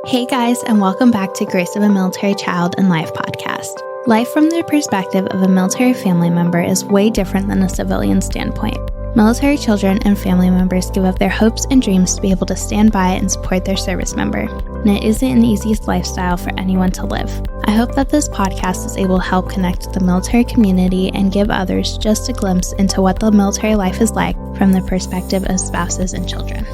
Hey guys, and welcome back to Grace of a Military Child and Life podcast. Life from the perspective of a military family member is way different than a civilian standpoint. Military children and family members give up their hopes and dreams to be able to stand by and support their service member, and it isn't an easiest lifestyle for anyone to live. I hope that this podcast is able to help connect the military community and give others just a glimpse into what the military life is like from the perspective of spouses and children.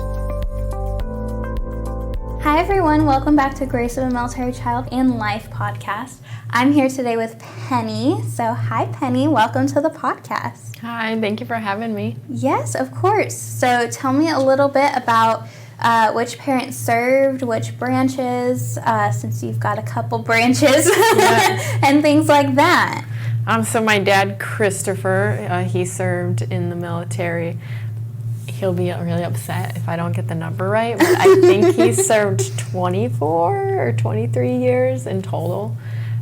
Hi everyone, welcome back to Grace of a Military Child and Life podcast. I'm here today with Penny. So hi Penny, welcome to the podcast. Hi, thank you for having me. Yes, of course. So tell me a little bit about which parents served, which branches, since you've got a couple branches, and things like that. So my dad, Christopher, he served in the military. He'll be really upset if I don't get the number right, but I think he served 24 or 23 years in total.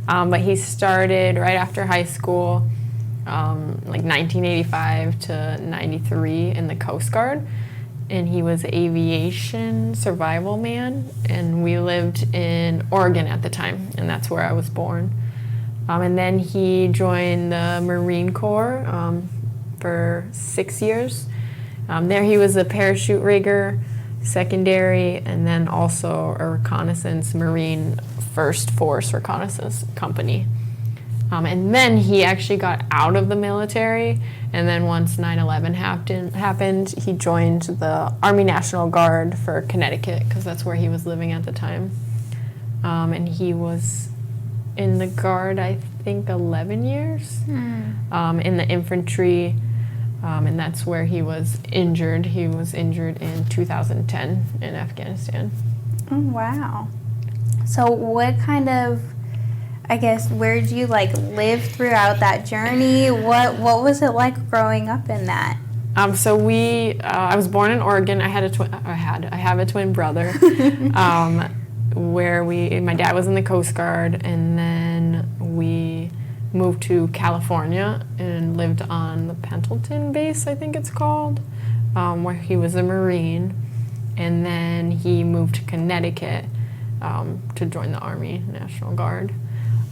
But he started right after high school, like 1985 to 93 in the Coast Guard. And he was aviation survival man, and we lived in Oregon at the time, and that's where I was born. And then he joined the Marine Corps for 6 years. There he was a parachute rigger, secondary, and then also a reconnaissance Marine First Force Reconnaissance Company. And then he actually got out of the military, and then once 9/11 happened, he joined the Army National Guard for Connecticut, because that's where he was living at the time. And he was in the Guard, I think, 11 years, in the infantry. And that's where he was injured. He was injured in 2010 in Afghanistan. Oh, wow. So what kind of, I guess, where did you live throughout that journey? What was it like growing up in that? I was born in Oregon. I have a twin brother. Where my dad was in the Coast Guard, and then we moved to California and lived on the Pendleton base, I think it's called, where he was a Marine. And then he moved to Connecticut to join the Army National Guard.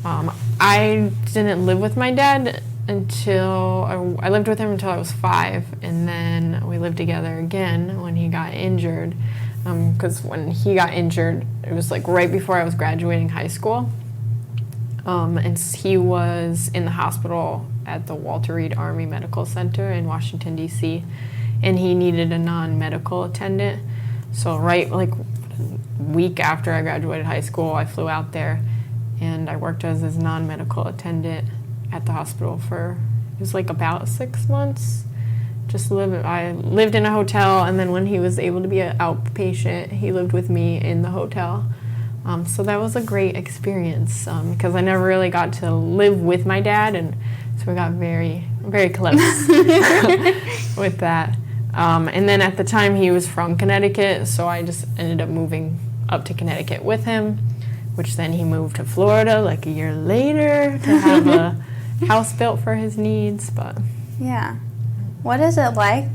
I didn't live with my dad until, I lived with him until I was 5, and then we lived together again when he got injured. Because when he got injured, it was right before I was graduating high school. And he was in the hospital at the Walter Reed Army Medical Center in Washington, D.C., and he needed a non-medical attendant. So week after I graduated high school, I flew out there, and I worked as his non-medical attendant at the hospital for, it was about 6 months. I lived in a hotel, and then when he was able to be an outpatient, he lived with me in the hotel. So that was a great experience because I never really got to live with my dad, and so we got very, very close with that. And then at the time he was from Connecticut, so I just ended up moving up to Connecticut with him, which then he moved to Florida a year later to have a house built for his needs. But yeah. What is it like,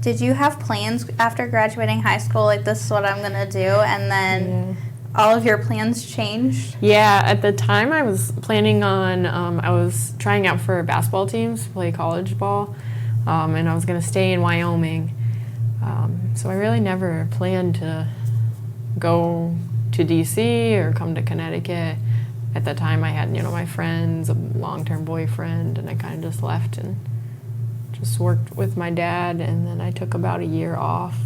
did you have plans after graduating high school, this is what I'm going to do, and then all of your plans changed? Yeah, at the time I was planning on, I was trying out for basketball teams to play college ball, and I was going to stay in Wyoming. So I really never planned to go to D.C. or come to Connecticut. At the time I had, my friends, a long-term boyfriend, and I kind of just left and just worked with my dad, and then I took about a year off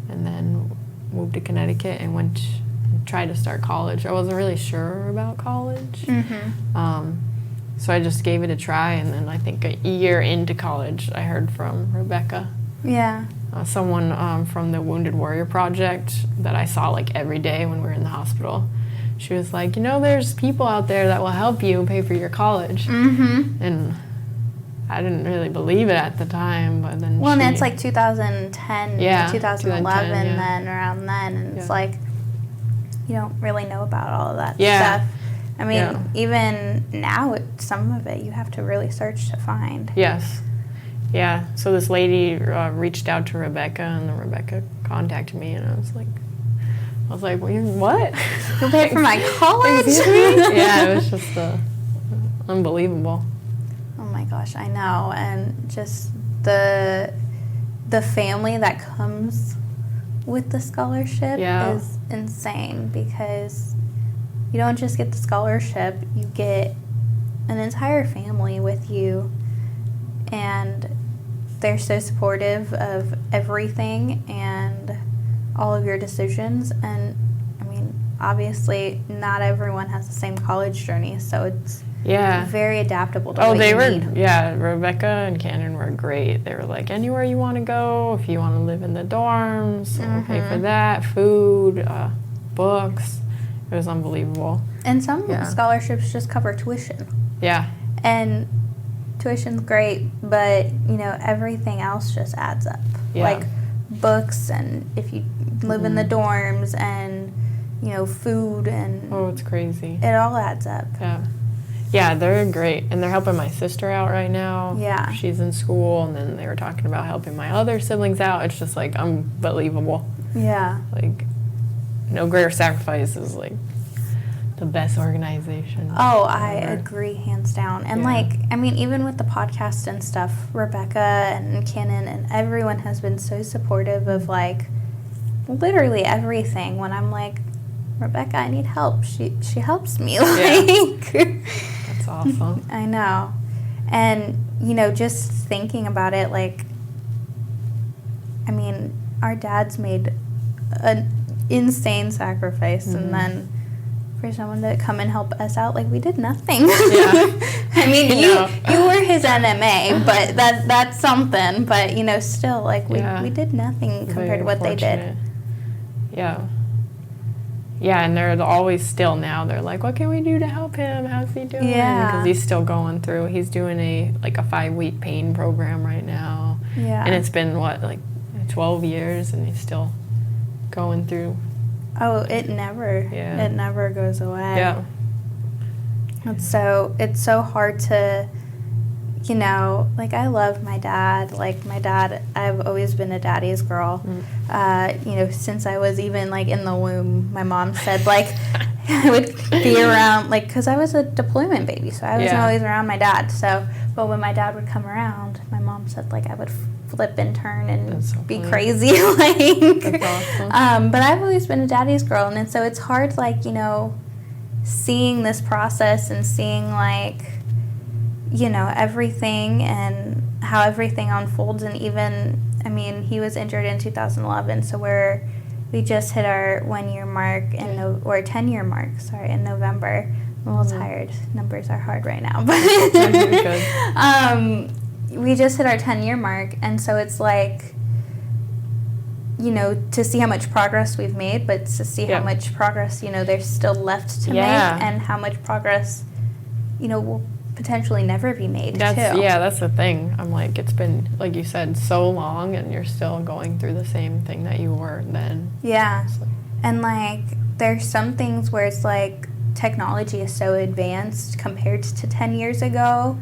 and then moved to Connecticut and went and tried to start college. I wasn't really sure about college. So I just gave it a try, and then I think a year into college I heard from Rebecca. Yeah. Someone from the Wounded Warrior Project that I saw every day when we were in the hospital. She was like, there's people out there that will help you pay for your college. And I didn't really believe it at the time, but then and it's 2010, 2011, yeah. then around then, and it's you don't really know about all of that Yeah. stuff. I mean, even now, some of it you have to really search to find. Yes. Yeah. So this lady reached out to Rebecca, and then Rebecca contacted me, and I was like, I was like, what? You'll pay for my college? Yeah, it was just unbelievable. Oh my gosh, I know. And just the family that comes with the scholarship is insane, because you don't just get the scholarship, you get an entire family with you, and they're so supportive of everything and all of your decisions. And I mean, obviously not everyone has the same college journey, so it's very adaptable to what you need. Rebecca and Cannon were great. They were like, anywhere you want to go, if you want to live in the dorms, we'll pay for that, food, books. It was unbelievable. And some scholarships just cover tuition. Yeah. And tuition's great, but, everything else just adds up. Yeah. Like books, and if you live in the dorms, and, food, and... Oh, it's crazy. It all adds up. Yeah. Yeah, they're great. And they're helping my sister out right now. Yeah. She's in school, and then they were talking about helping my other siblings out. It's just, unbelievable. Yeah. NoGreater Sacrifice is, the best organization. Oh, I agree, hands down. And, even with the podcast and stuff, Rebecca and Cannon and everyone has been so supportive of, literally everything. When I'm like, Rebecca, I need help, she helps me. That's awesome. I know. And, just thinking about it, our dads made an insane sacrifice, and then for someone to come and help us out, we did nothing. Yeah. You were his NMA, but that's something. But, still, we did nothing compared to what they did. Yeah. Yeah, and they're always still now. They're like, what can we do to help him? How's he doing? Yeah. Because he's still going through. He's doing a 5-week pain program right now. Yeah. And it's been, 12 years, and he's still going through. Oh, it never goes away. Yeah. It's so hard to, I love my dad. My dad, I've always been a daddy's girl. Since I was even, in the womb. My mom said, I would be around, because I was a deployment baby, so I wasn't always around my dad. So, but when my dad would come around, my mom said, I would flip and turn and be crazy. That's awesome. But I've always been a daddy's girl, and so it's hard, seeing this process and seeing, everything and how everything unfolds. And even, he was injured in 2011, so we just hit our 1-year mark, or 10-year mark, in November. I'm a little tired. Numbers are hard right now. But we just hit our 10-year mark, and so it's to see how much progress we've made, but to see how much progress, there's still left to make, and how much progress, will potentially never be made, too. Yeah, that's the thing. I'm it's been, like you said, so long, and you're still going through the same thing that you were then. Yeah. And, there's some things where it's technology is so advanced compared to 10 years ago.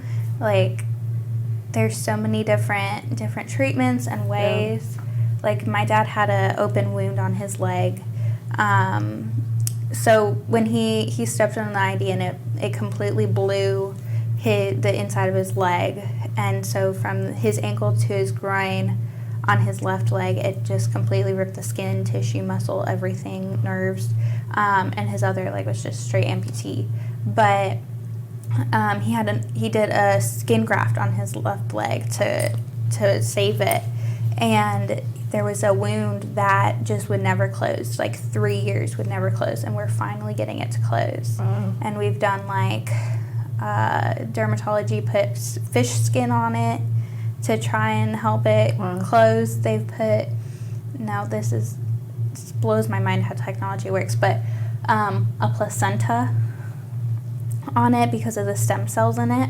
There's so many different treatments and ways. Yeah. My dad had an open wound on his leg. So when he stepped on the ID, and it completely blew the inside of his leg. And so from his ankle to his groin on his left leg, it just completely ripped the skin, tissue, muscle, everything, nerves. And his other leg was just straight amputee. But he did a skin graft on his left leg to save it, and there was a wound that just would never close. 3 years would never close, and we're finally getting it to close. Wow. And we've done dermatology put fish skin on it to try and help it close. They've put, now this blows my mind how technology works, but a placenta on it because of the stem cells in it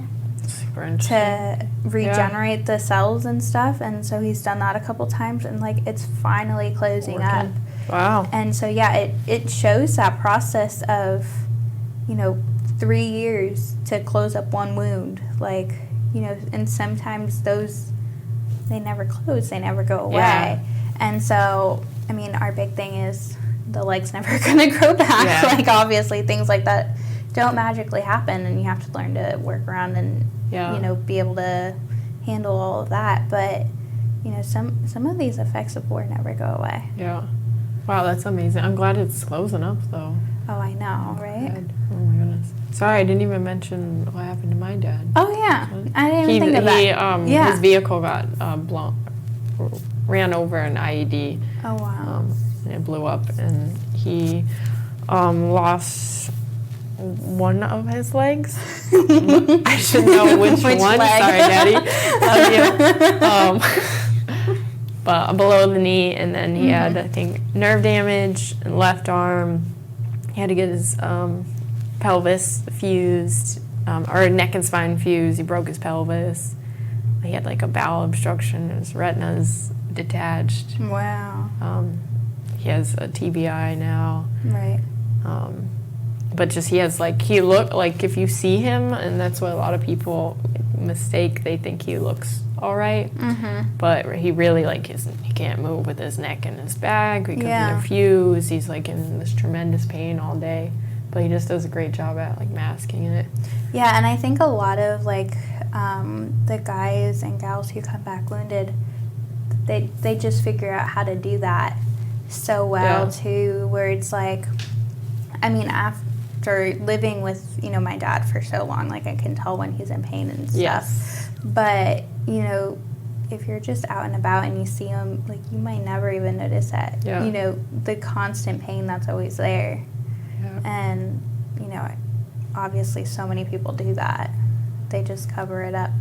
to regenerate the cells and stuff. And so he's done that a couple times, and it's finally closing up. Wow. And so it shows that process of 3 years to close up one wound, and sometimes those, they never close, they never go away. And so our big thing is the leg's never going to grow back. Yeah. Like, obviously, things like that don't magically happen, and you have to learn to work around and, Yeah. you know, be able to handle all of that. But, you know, some of these effects of war never go away. Yeah. Wow, that's amazing. I'm glad it's closing up, though. Oh, I know, right? Good. Oh, my goodness. Sorry, I didn't even mention what happened to my dad. Oh, yeah. I didn't even think of that. His vehicle got ran over an IED. Oh, wow. And it blew up, and he lost one of his legs. I should know which one. Leg? Sorry, Daddy. Love you. But below the knee, and then he had, I think, nerve damage in the left arm. He had to get his pelvis fused, or neck and spine fused. He broke his pelvis. He had like a bowel obstruction. His retina's detached. Wow. He has a TBI now. Right. But just he look like, if you see him, and that's what a lot of people mistake, they think he looks all right. Mm-hmm. But he really, like, he can't move with his neck and his back because they're fused. He's like in this tremendous pain all day. But he just does a great job at like masking it. Yeah, and I think a lot of like the guys and gals who come back wounded, they just figure out how to do that so well too, where it's like, I mean, after living with, you know, my dad for so long, like, I can tell when he's in pain and stuff. Yes. But, you know, if you're just out and about and you see him, like, you might never even notice that. Yeah. You know, the constant pain that's always there. Yeah. And, you know, obviously so many people do that. They just cover it up.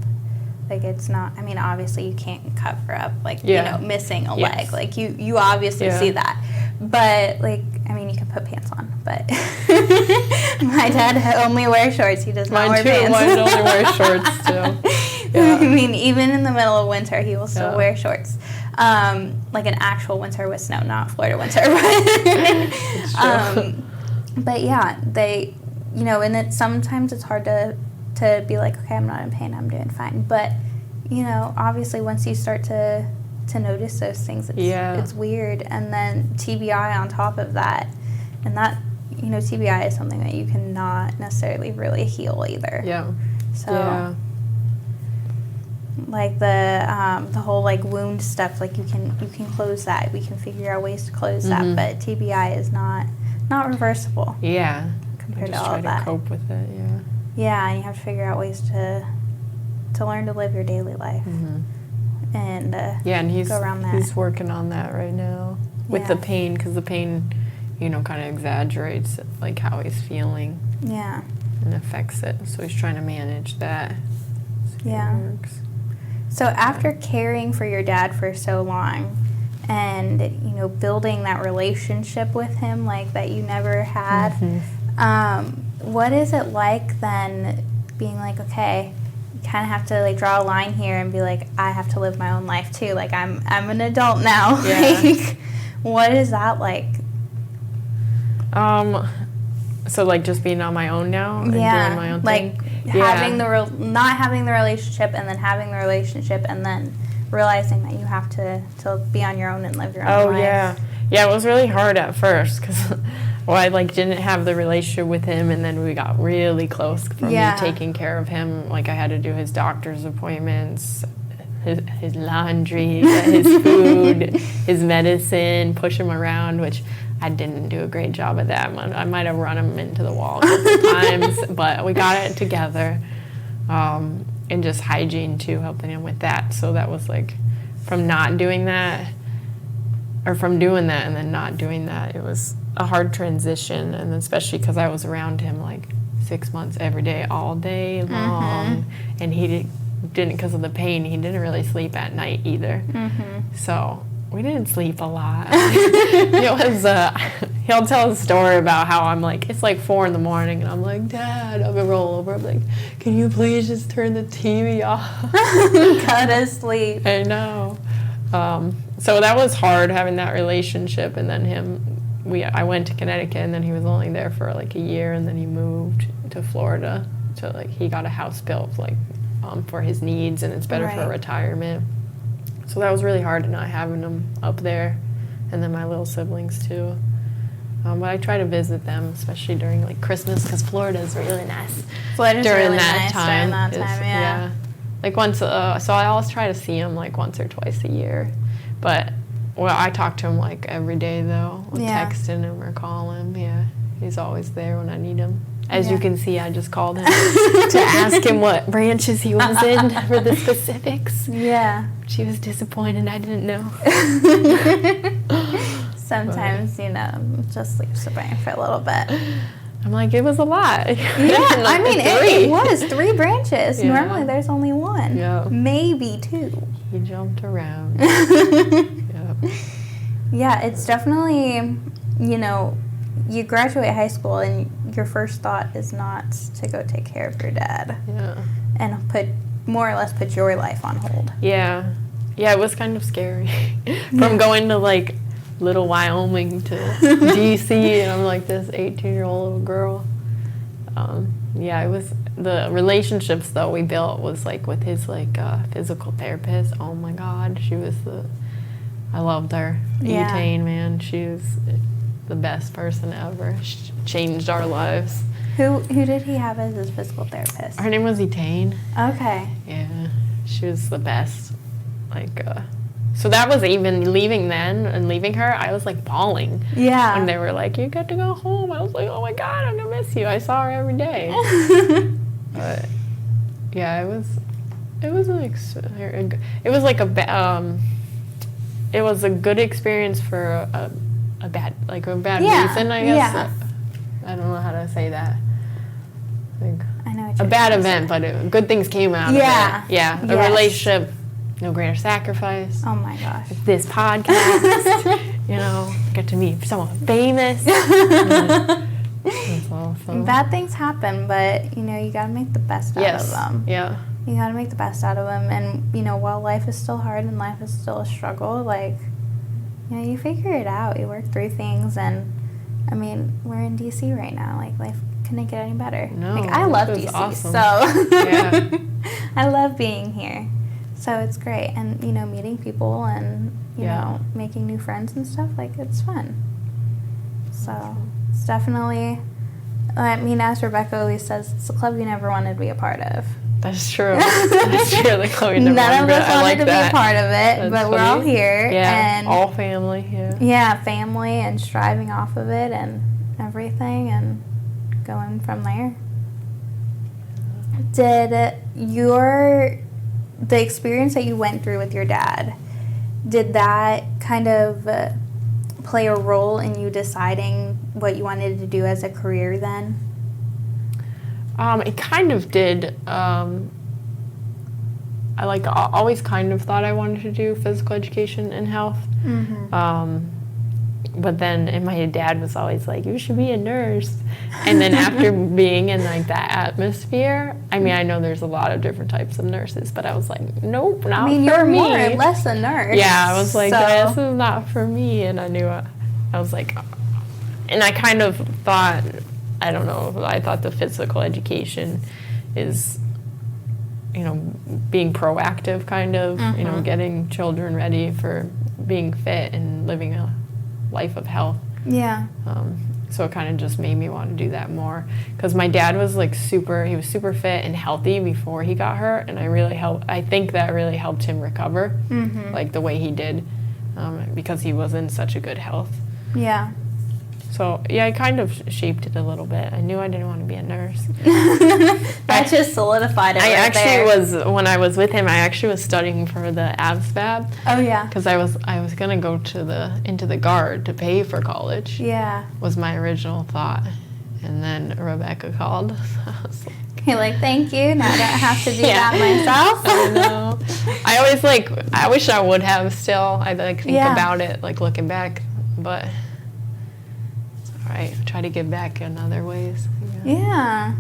Like, it's not, I mean, obviously you can't cover up, like, you know, missing a leg. Like, you obviously see that. But, like, I mean, you can put pants on, but my dad only wears shorts. He does not wear pants. Mine only wears shorts, too. Yeah. I mean, even in the middle of winter, he will still wear shorts. Like an actual winter with snow, not Florida winter. But, yeah, they, you know, and sometimes it's hard to be like, okay, I'm not in pain, I'm doing fine. But, you know, obviously once you start to notice those things, it's weird. And then TBI on top of that, and that, you know, TBI is something that you cannot necessarily really heal either. Yeah. So, like the whole like wound stuff, like you can close that. We can figure out ways to close that, but TBI is not reversible. Yeah. Compared just to all of that. try to cope with it. Yeah. Yeah, and you have to figure out ways to learn to live your daily life. Mm-hmm. And and he's go around that. He's working on that right now with the pain, because the pain, you know, kind of exaggerates like how he's feeling. Yeah. And affects it. So he's trying to manage that. So it works. So after caring for your dad for so long, and, you know, building that relationship with him like that you never had, what is it like then being like, okay, you kind of have to like draw a line here and be like, I have to live my own life too. Like, I'm an adult now. Yeah. Like, what is that like? So like just being on my own now and doing my own thing? Like having not having the relationship, and then having the relationship, and then realizing that you have to be on your own and live your own life. Yeah, it was really hard at first because I like didn't have the relationship with him, and then we got really close from me taking care of him. Like, I had to do his doctor's appointments, his laundry, his food, his medicine, push him around, which I didn't do a great job at that. I might have run him into the wall a couple times, but we got it together. And just hygiene too, helping him with that. So that was like, from not doing that, or from doing that and then not doing that, it was a hard transition. And especially because I was around him like 6 months every day, all day long. And he didn't, because of the pain, he didn't really sleep at night either. So we didn't sleep a lot. It was, he'll tell a story about how I'm like, it's like 4 a.m. and I'm like, Dad, I'll go roll over. I'm like, can you please just turn the TV off? Gotta sleep. I know. So that was hard, having that relationship. And then I went to Connecticut, and then he was only there for like a year, and then he moved to Florida. So like he got a house built like for his needs, and it's better for retirement. So that was really hard, not having him up there, and then my little siblings too. But I try to visit them, especially during like Christmas, because Florida is really nice. Florida's during really that nice time. during that time, yeah. Like once, so I always try to see him like once or twice a year. But I talk to him like every day though, texting him or calling him. Yeah, he's always there when I need him. As you can see, I just called him to ask him what branches he was in for the specifics. Yeah. She was disappointed I didn't know. Sometimes, just sleeps away for a little bit. I'm like, it was a lot. Yeah, I mean, it was 3 branches. Yeah. Normally there's only 1. Yeah. Maybe 2. He jumped around. Yeah, it's definitely, you graduate high school and your first thought is not to go take care of your dad. Yeah. And more or less put your life on hold. Yeah. Yeah, it was kind of scary. From going to like little Wyoming to DC, and I'm like this 18-year-old little girl. It was the relationships though we built was like with his like physical therapist. Oh my God, I loved her. Yeah. Etane, man, she was the best person ever. She changed our lives. Who did he have as his physical therapist? Her name was Etane. Okay. Yeah, she was the best. So that was even leaving then and leaving her, I was like bawling. Yeah. When they were like, you got to go home. I was like, oh my God, I'm going to miss you. I saw her every day. But yeah, it was a good experience for a bad reason, I guess. Yeah. I don't know how to say that. I know what a you're bad saying. event, but good things came out of it. Yeah. Yes. A relationship, no greater sacrifice. Oh my gosh. This podcast, get to meet someone famous. That's awesome. Bad things happen, but you gotta make the best out of them. Yeah. You gotta make the best out of them, and while life is still hard and life is still a struggle, you figure it out. You work through things, and I mean, we're in DC right now. Life couldn't get any better. No, I love DC, awesome. so Yeah. I love being here. So it's great, and meeting people and you know making new friends and stuff. It's fun. So it's definitely. I mean, as Rebecca always says, it's a club you never wanted to be a part of. That's true. That's true. The club you never None of wanted us wanted to be a part of it, but we're all here. Yeah, and all family. Yeah. Yeah, family, and striving off of it and everything, and going from there. Did the experience that you went through with your dad, did that kind of play a role in you deciding what you wanted to do as a career then? It kind of did. I always kind of thought I wanted to do physical education and health. Mm-hmm. But then my dad was always like, you should be a nurse. And then after being in that atmosphere, I mean, I know there's a lot of different types of nurses, but I was like, nope, not for me. You're more or less a nurse. Yeah, I was like, this is not for me. And I knew I was like, and I kind of thought, I don't know, I thought the physical education is, being proactive kind of, Mm-hmm. Getting children ready for being fit and living a life of health. Yeah. So it kind of just made me want to do that more, because my dad was he was super fit and healthy before he got hurt, and I think that really helped him recover, Mm-hmm. the way he did, because he was in such a good health. Yeah. So, yeah, I kind of shaped it a little bit. I knew I didn't want to be a nurse. That just solidified it when I was with him, I actually was studying for the ABSVAB. Oh, yeah. Because I was going to go into the Guard to pay for college. Yeah. Was my original thought. And then Rebecca called. I was like, You're like, thank you. Now I don't have to do that myself. I know. I always I wish I would have still. I think about it, looking back. But I try to give back in other ways. Yeah.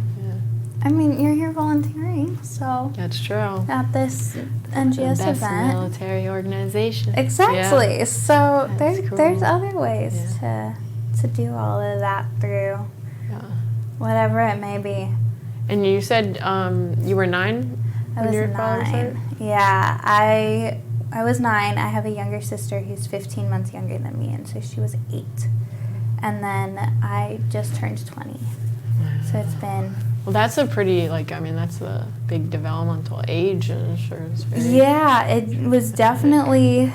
I mean, you're here volunteering, so. That's true. At this NGS the best event. military organization. Exactly. Yeah. So That's there's cool. other ways to do all of that through whatever it may be. And you said you were 9 I was 9. Yeah, I was 9. I have a younger sister who's 15 months younger than me, and so she was 8. And then I just turned 20. So it's been... Well, that's a pretty, that's a big developmental age, and sure it's very... Yeah, it was definitely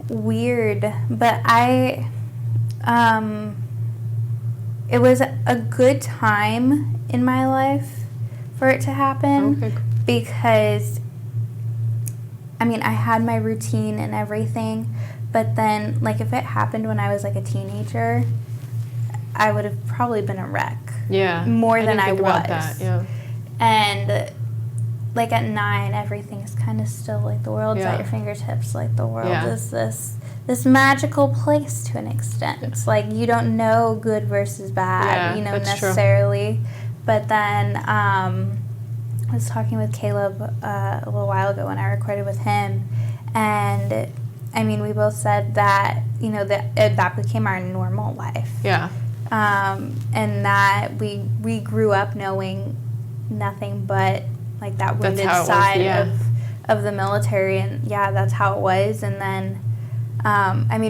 weird, but it was a good time in my life for it to happen. Okay. Because, I had my routine and everything, but then, if it happened when I was, a teenager, I would have probably been a wreck. Yeah. More than I was. About that, yeah. And, at 9, everything's kind of still, the world's at your fingertips. The world is this magical place to an extent. It's you don't know good versus bad, necessarily. True. But then, I was talking with Caleb a little while ago when I recorded with him, and we both said that that became our normal life. Yeah. And that we grew up knowing nothing but that wounded side of the military, and that's how it was. And then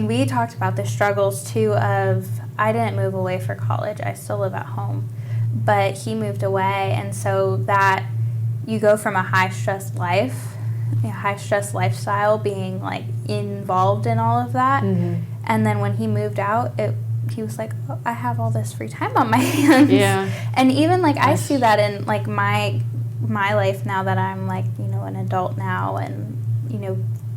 we talked about the struggles too of I didn't move away for college. I still live at home, but he moved away, and so that you go from a high-stress lifestyle, being involved in all of that, and then when he moved out, he was like, oh, I have all this free time on my hands. Yeah. And even I see that in my life now that I'm an adult now, and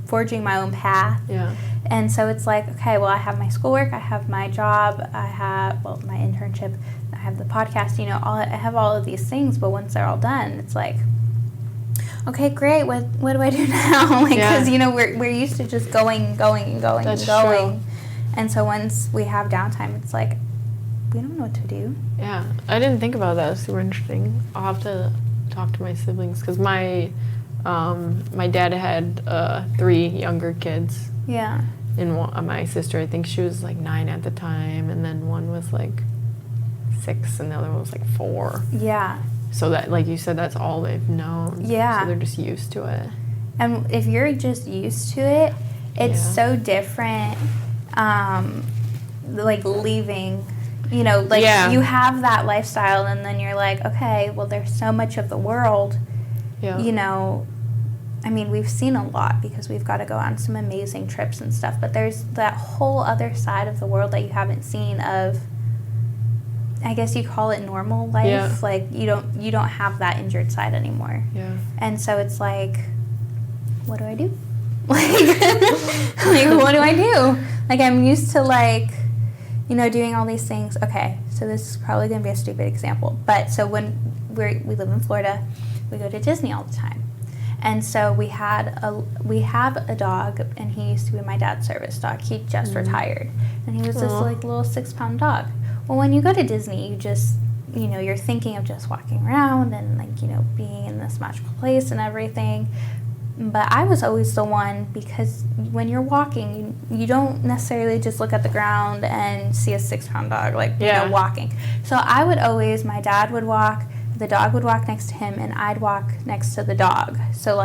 forging my own path. Yeah. And so it's okay, well, I have my schoolwork, I have my job, I have my internship, I have the podcast, I have all of these things, but once they're all done, it's okay, great, what do I do now? Because, we're used to just going. That's true. And so once we have downtime, it's we don't know what to do. Yeah, I didn't think about that. It's super interesting. I'll have to talk to my siblings, because my dad had 3 younger kids. Yeah. And my sister, I think she was 9 at the time, and then one was 6, and the other one was 4. Yeah. So that, like you said, that's all they've known. Yeah. So they're just used to it. And if you're just used to it, it's so different, leaving, you have that lifestyle, and then you're okay, well, there's so much of the world, we've seen a lot because we've got to go on some amazing trips and stuff, but there's that whole other side of the world that you haven't seen of, I guess you call it normal life. Yeah. You don't have that injured side anymore. Yeah. And so it's what do I do? What do I do? I'm used to doing all these things. Okay, so this is probably going to be a stupid example, but so when we live in Florida, we go to Disney all the time. And so we have a dog, and he used to be my dad's service dog. He just retired, and he was this little 6-pound dog. Well, when you go to Disney, you just, you're thinking of just walking around and being in this magical place and everything. But I was always the one, because when you're walking, you don't necessarily just look at the ground and see a 6-pound dog, walking. So I would always, my dad would walk, the dog would walk next to him, and I'd walk next to the dog. So,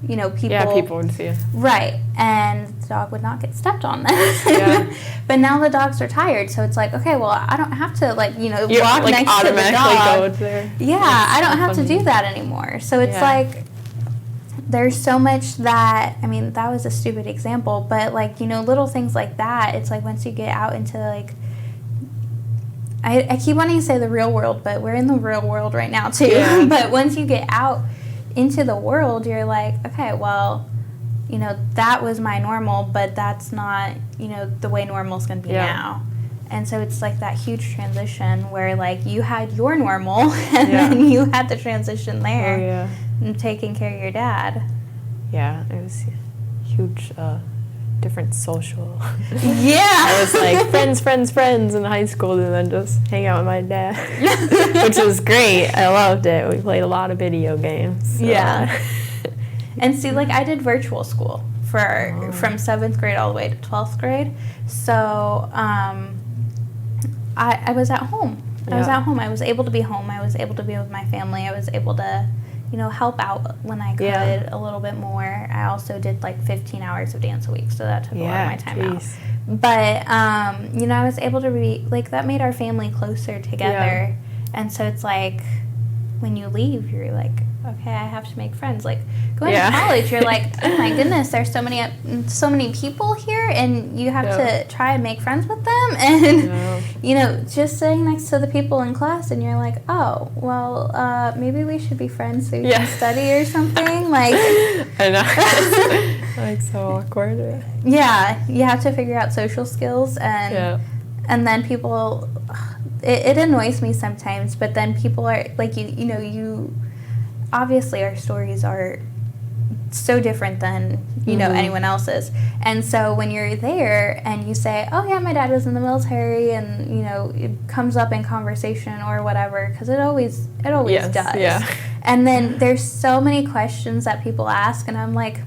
people... Yeah, people would see it. Right. And the dog would not get stepped on then. Yeah. But now the dogs are tired, so it's okay, well, I don't have to, You're, walk next to the dog. Go there. Yeah, I don't have to do that anymore. So it's there's so much that, that was a stupid example, but, little things like that, it's once you get out into, I keep wanting to say the real world, but we're in the real world right now, too. Yeah. But once you get out into the world, you're okay, well, that was my normal, but that's not, the way normal is going to be now. And so it's that huge transition where, you had your normal, and then you had the transition there. Oh, yeah. And taking care of your dad. Yeah, it was a huge, different social. Yeah. I was friends in high school, and then just hang out with my dad, which was great. I loved it. We played a lot of video games. So. Yeah. And see, I did virtual school from 7th grade all the way to 12th grade. So I was at home. I was at home. I was able to be home. I was able to be with my family. I was able to, help out when I could a little bit more. I also did 15 hours of dance a week, so that took a lot of my time out. But, I was able to that made our family closer together. Yeah. And so it's like, when you leave, you're like, okay, I have to make friends. Like, going to college, you're like, oh my goodness, there's so many people here, and you have to try and make friends with them. And, just sitting next to the people in class, and you're like, oh, well, maybe we should be friends so we can study or something. Like, I know. It's like so awkward. Yeah, you have to figure out social skills, and then people, it annoys me sometimes, but then people are, like, you obviously our stories are so different than, anyone else's. And so when you're there and you say, oh, yeah, my dad was in the military, and, it comes up in conversation or whatever, because it always does. Yeah. And then there's so many questions that people ask, and I'm like,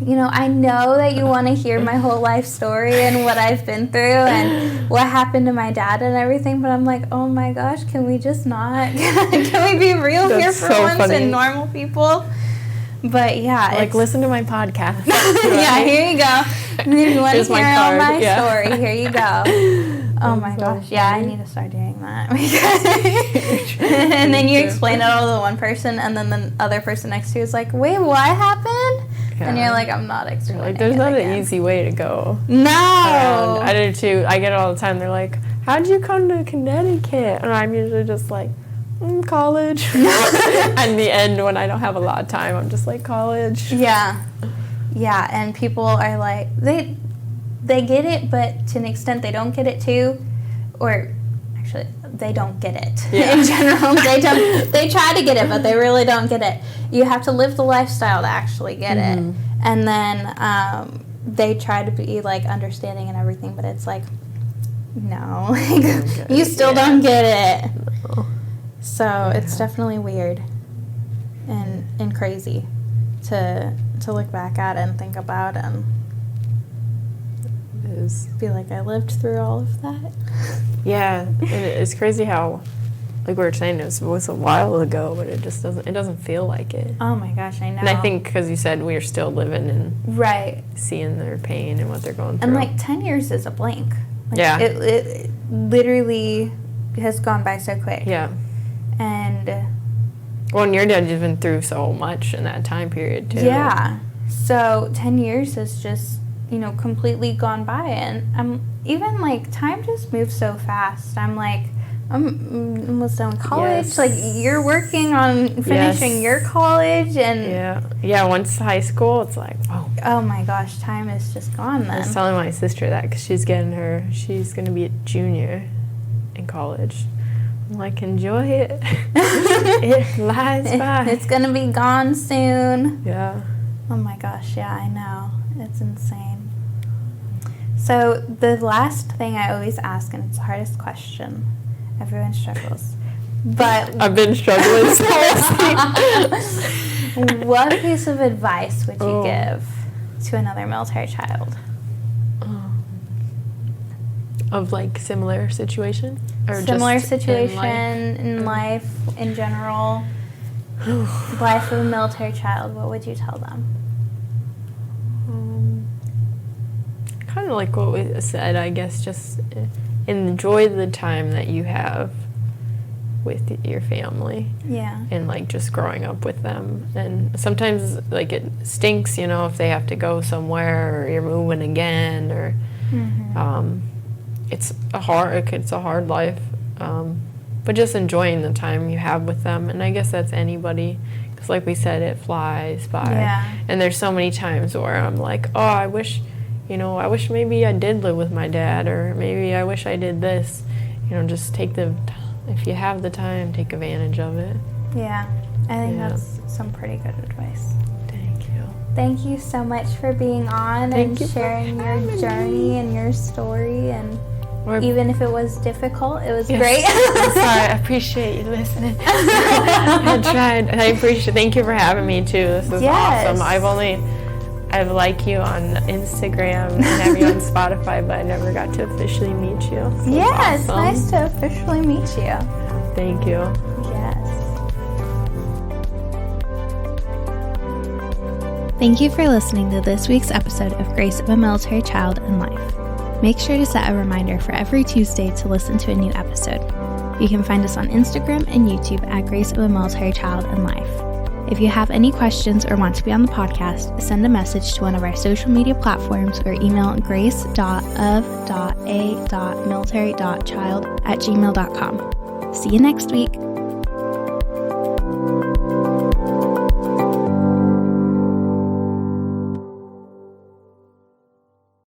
I know that you want to hear my whole life story and what I've been through and what happened to my dad and everything, but I'm like, oh my gosh, can we just not? Can we be real here for once and normal people? But yeah. Like, listen to my podcast. Yeah, here you go. And if you want to hear all my story, here you go. Oh my gosh. Yeah, I need to start doing that. And then you explain it all to one person, and then the other person next to you is like, wait, what happened? Yeah. And you're like, I'm not explaining. Like, there's not an easy way to go. No. I do too. I get it all the time. They're like, how'd you come to Connecticut? And I'm usually just like, college. And the end, when I don't have a lot of time, I'm just like, college. Yeah. Yeah, and people are like, they get it, but to an extent they don't get it too. Or actually, they don't get it. Yeah. In general, they try to get it, but they really don't get it. You have to live the lifestyle to actually get it. And then they try to be like understanding and everything, but it's like, no, you still don't get it. No. So it's definitely weird and crazy to look back at and think about and feel like I lived through all of that. Yeah, and it's crazy how, like we were saying, it was a while ago, but it doesn't feel like it. Oh my gosh, I know. And I think because you said we are still living and seeing their pain and what they're going through. And like 10 years is a blink. Like, yeah. It literally has gone by so quick. Yeah. And well, and your dad has been through so much in that time period too. Yeah. So 10 years has just, completely gone by, and I'm even like time just moves so fast. I'm like, I'm almost done with college. Yes. Like, you're working on finishing your college, and yeah. Once high school, it's like, whoa. Oh my gosh, time is just gone. Then I was telling my sister that because she's going to be a junior in college. I'm like, enjoy it. It flies by. It's gonna be gone soon. Yeah. Oh my gosh, yeah, I know. It's insane. So the last thing I always ask, and it's the hardest question, everyone struggles, but I've been struggling so what piece of advice would you give to another military child? Of like similar situation? Or similar just situation in life in general. Life of a military child, what would you tell them? Kind of like what we said, I guess, just enjoy the time that you have with your family. Yeah. And like just growing up with them. And sometimes like it stinks, if they have to go somewhere or you're moving again or it's a hard life. But just enjoying the time you have with them. And I guess that's anybody. Because like we said, it flies by. Yeah. And there's so many times where I'm like, oh, I wish maybe I did live with my dad, or maybe I wish I did this. Just if you have the time, take advantage of it. Yeah, I think that's some pretty good advice. Thank you. Thank you so much for being on and sharing your journey and your story, and even if it was difficult, it was great. I'm sorry, I appreciate you listening. I tried. Thank you for having me too. This is awesome. I've liked you on Instagram and have you on Spotify, but I never got to officially meet you. So it's nice to officially meet you. Thank you. Yes. Thank you for listening to this week's episode of Grace of a Military Child and Life. Make sure to set a reminder for every Tuesday to listen to a new episode. You can find us on Instagram and YouTube at Grace of a Military Child and Life. If you have any questions or want to be on the podcast, send a message to one of our social media platforms or email grace.of.a.military.child@gmail.com. See you next week.